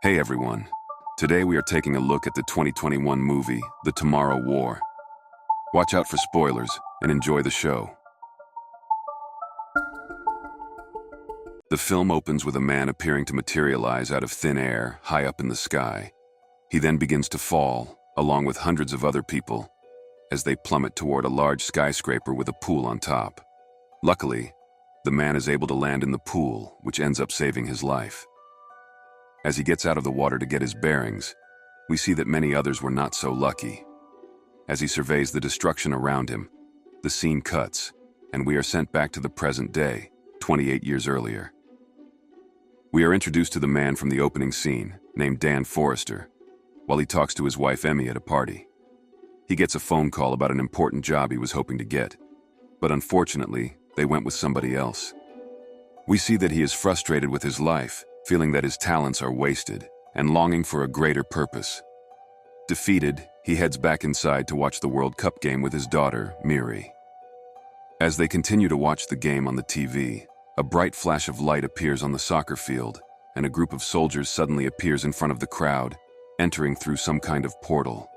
Hey everyone. Today we are taking a look at the 2021 movie, The Tomorrow War. Watch out for spoilers and enjoy the show. The film opens with a man appearing to materialize out of thin air, high up in the sky. He then begins to fall, along with hundreds of other people, as they plummet toward a large skyscraper with a pool on top. Luckily, the man is able to land in the pool, which ends up saving his life. As he gets out of the water to get his bearings, we see that many others were not so lucky. As he surveys the destruction around him, the scene cuts, and we are sent back to the present day, 28 years earlier. We are introduced to the man from the opening scene, named Dan Forrester, while he talks to his wife Emmy at a party. He gets a phone call about an important job he was hoping to get, but unfortunately, they went with somebody else. We see that he is frustrated with his life, feeling that his talents are wasted, and longing for a greater purpose. Defeated, he heads back inside to watch the World Cup game with his daughter, Miri. As they continue to watch the game on the TV, a bright flash of light appears on the soccer field, and a group of soldiers suddenly appears in front of the crowd, entering through some kind of portal.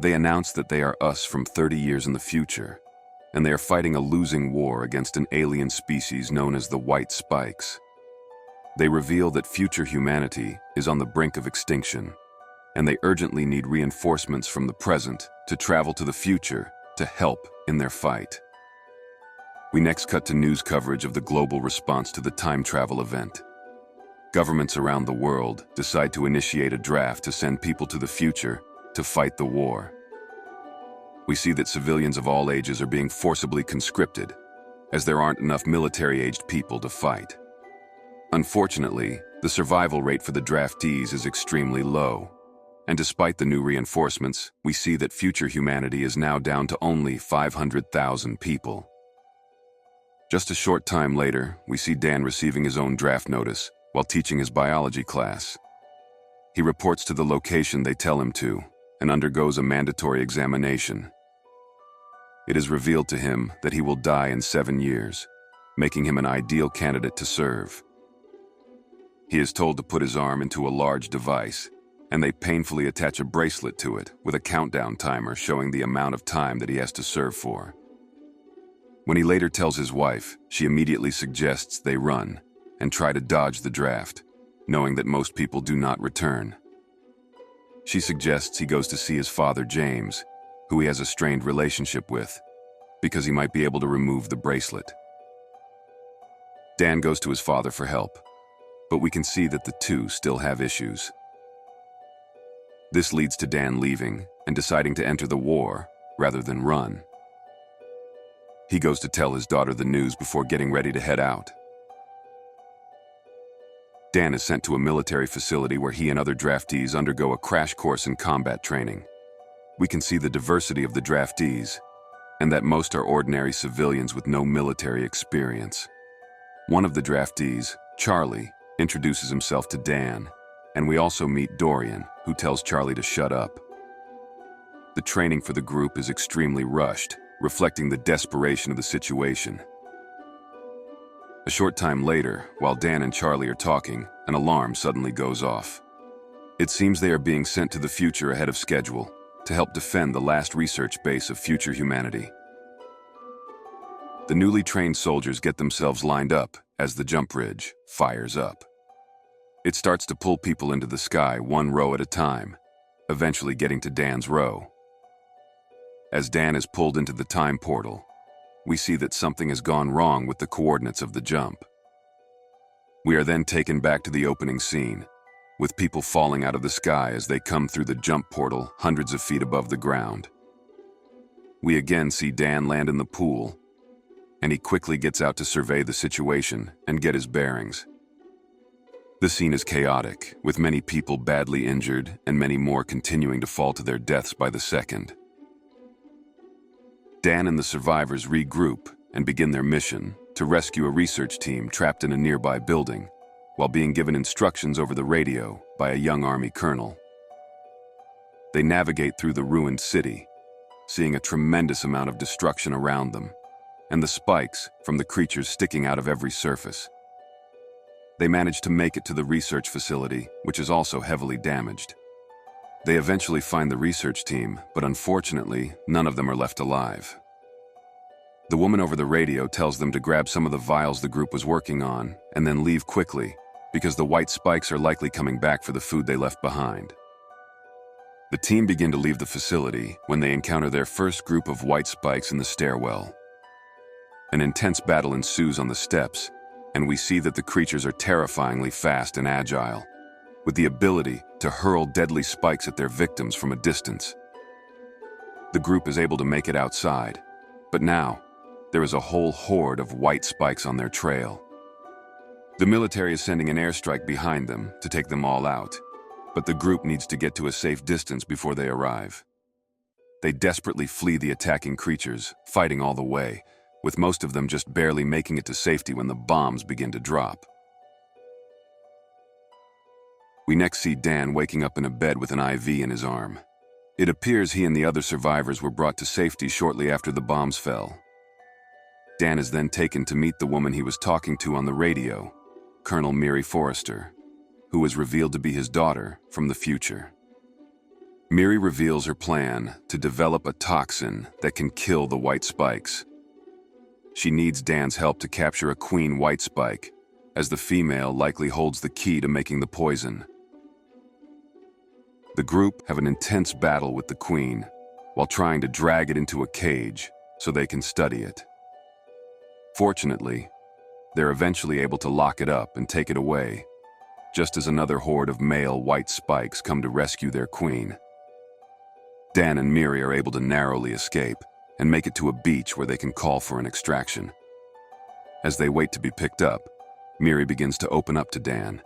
They announce that they are us from 30 years in the future, and they are fighting a losing war against an alien species known as the White Spikes. They reveal that future humanity is on the brink of extinction, and they urgently need reinforcements from the present to travel to the future to help in their fight. We next cut to news coverage of the global response to the time travel event. Governments around the world decide to initiate a draft to send people to the future to fight the war. We see that civilians of all ages are being forcibly conscripted, as there aren't enough military-aged people to fight. Unfortunately, the survival rate for the draftees is extremely low, and despite the new reinforcements, we see that future humanity is now down to only 500,000 people. Just a short time later, we see Dan receiving his own draft notice while teaching his biology class. He reports to the location they tell him to and undergoes a mandatory examination. It is revealed to him that he will die in 7 years, making him an ideal candidate to serve. He is told to put his arm into a large device, and they painfully attach a bracelet to it with a countdown timer showing the amount of time that he has to serve for. When he later tells his wife, she immediately suggests they run and try to dodge the draft, knowing that most people do not return. She suggests he goes to see his father, James, who he has a strained relationship with, because he might be able to remove the bracelet. Dan goes to his father for help, but we can see that the two still have issues. This leads to Dan leaving and deciding to enter the war rather than run. He goes to tell his daughter the news before getting ready to head out. Dan is sent to a military facility where he and other draftees undergo a crash course in combat training. We can see the diversity of the draftees, and that most are ordinary civilians with no military experience. One of the draftees, Charlie, introduces himself to Dan, and we also meet Dorian, who tells Charlie to shut up. The training for the group is extremely rushed, reflecting the desperation of the situation. A short time later, while Dan and Charlie are talking, an alarm suddenly goes off. It seems they are being sent to the future ahead of schedule to help defend the last research base of future humanity. The newly trained soldiers get themselves lined up as the jump bridge fires up. It starts to pull people into the sky one row at a time, eventually getting to Dan's row. As Dan is pulled into the time portal, we see that something has gone wrong with the coordinates of the jump. We are then taken back to the opening scene, with people falling out of the sky as they come through the jump portal hundreds of feet above the ground. We again see Dan land in the pool, and he quickly gets out to survey the situation and get his bearings. The scene is chaotic, with many people badly injured and many more continuing to fall to their deaths by the second. Dan and the survivors regroup and begin their mission to rescue a research team trapped in a nearby building, while being given instructions over the radio by a young army colonel. They navigate through the ruined city, seeing a tremendous amount of destruction around them, and the spikes from the creatures sticking out of every surface. They manage to make it to the research facility, which is also heavily damaged. They eventually find the research team, but unfortunately, none of them are left alive. The woman over the radio tells them to grab some of the vials the group was working on and then leave quickly, because the white spikes are likely coming back for the food they left behind. The team begin to leave the facility when they encounter their first group of white spikes in the stairwell. An intense battle ensues on the steps, and we see that the creatures are terrifyingly fast and agile, with the ability to hurl deadly spikes at their victims from a distance. The group is able to make it outside, but now, there is a whole horde of white spikes on their trail. The military is sending an airstrike behind them to take them all out, but the group needs to get to a safe distance before they arrive. They desperately flee the attacking creatures, fighting all the way, with most of them just barely making it to safety when the bombs begin to drop. We next see Dan waking up in a bed with an IV in his arm. It appears he and the other survivors were brought to safety shortly after the bombs fell. Dan is then taken to meet the woman he was talking to on the radio, Colonel Miri Forrester, who is revealed to be his daughter from the future. Miri reveals her plan to develop a toxin that can kill the white spikes. She needs Dan's help to capture a queen white spike, as the female likely holds the key to making the poison. The group have an intense battle with the queen, while trying to drag it into a cage so they can study it. Fortunately, they're eventually able to lock it up and take it away, just as another horde of male white spikes come to rescue their queen. Dan and Miri are able to narrowly escape and make it to a beach where they can call for an extraction. As they wait to be picked up, Miri begins to open up to Dan.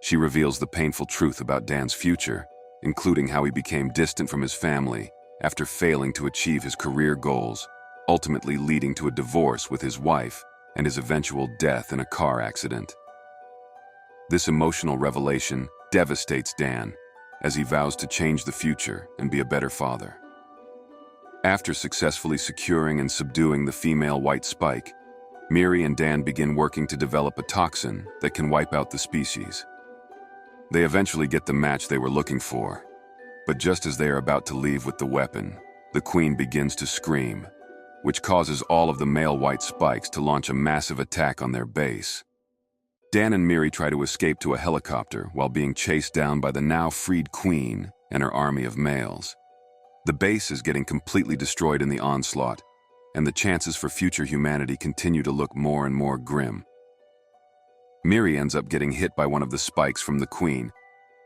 She reveals the painful truth about Dan's future, including how he became distant from his family after failing to achieve his career goals, ultimately leading to a divorce with his wife and his eventual death in a car accident. This emotional revelation devastates Dan, as he vows to change the future and be a better father. After successfully securing and subduing the female white spike, Miri and Dan begin working to develop a toxin that can wipe out the species. They eventually get the match they were looking for, but just as they are about to leave with the weapon, the queen begins to scream, which causes all of the male white spikes to launch a massive attack on their base. Dan and Miri try to escape to a helicopter while being chased down by the now freed queen and her army of males. The base is getting completely destroyed in the onslaught, and the chances for future humanity continue to look more and more grim. Miri ends up getting hit by one of the spikes from the queen,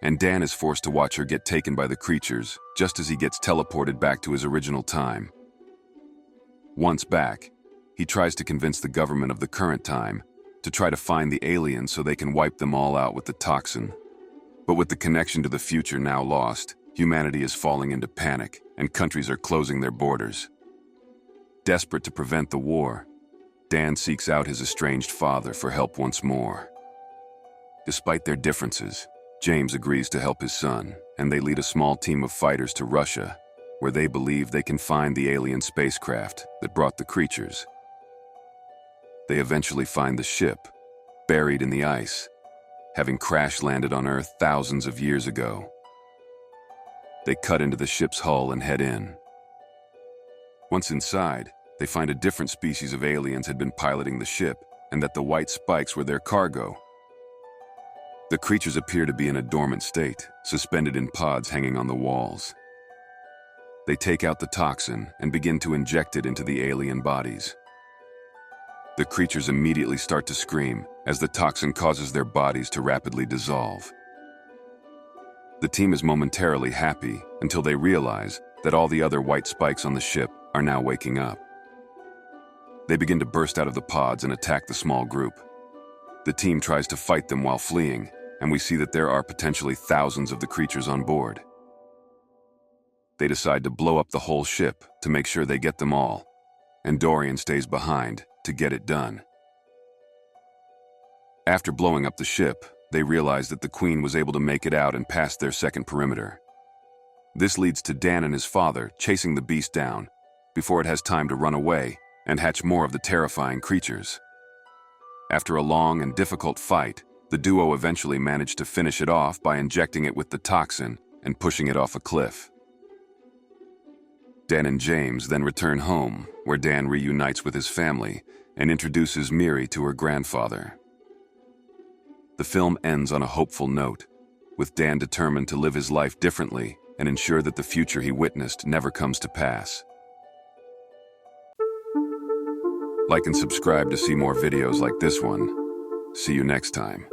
and Dan is forced to watch her get taken by the creatures just as he gets teleported back to his original time. Once back, he tries to convince the government of the current time to try to find the aliens so they can wipe them all out with the toxin. But with the connection to the future now lost, humanity is falling into panic and countries are closing their borders. Desperate to prevent the war, Dan seeks out his estranged father for help once more. Despite their differences, James agrees to help his son, and they lead a small team of fighters to Russia, where they believe they can find the alien spacecraft that brought the creatures. They eventually find the ship, buried in the ice, having crash-landed on Earth thousands of years ago. They cut into the ship's hull and head in. Once inside, they find a different species of aliens had been piloting the ship, and that the white spikes were their cargo. The creatures appear to be in a dormant state, suspended in pods hanging on the walls. They take out the toxin and begin to inject it into the alien bodies. The creatures immediately start to scream as the toxin causes their bodies to rapidly dissolve. The team is momentarily happy until they realize that all the other white spikes on the ship are now waking up. They begin to burst out of the pods and attack the small group. The team tries to fight them while fleeing, and we see that there are potentially thousands of the creatures on board. They decide to blow up the whole ship to make sure they get them all, and Dorian stays behind to get it done. After blowing up the ship, they realize that the Queen was able to make it out and past their second perimeter. This leads to Dan and his father chasing the beast down before it has time to run away and hatch more of the terrifying creatures. After a long and difficult fight, The duo eventually managed to finish it off by injecting it with the toxin and pushing it off a cliff. Dan and James then return home, where Dan reunites with his family and introduces Miri to her grandfather. The film ends on a hopeful note, with Dan determined to live his life differently and ensure that the future he witnessed never comes to pass. Like and subscribe to see more videos like this one. See you next time.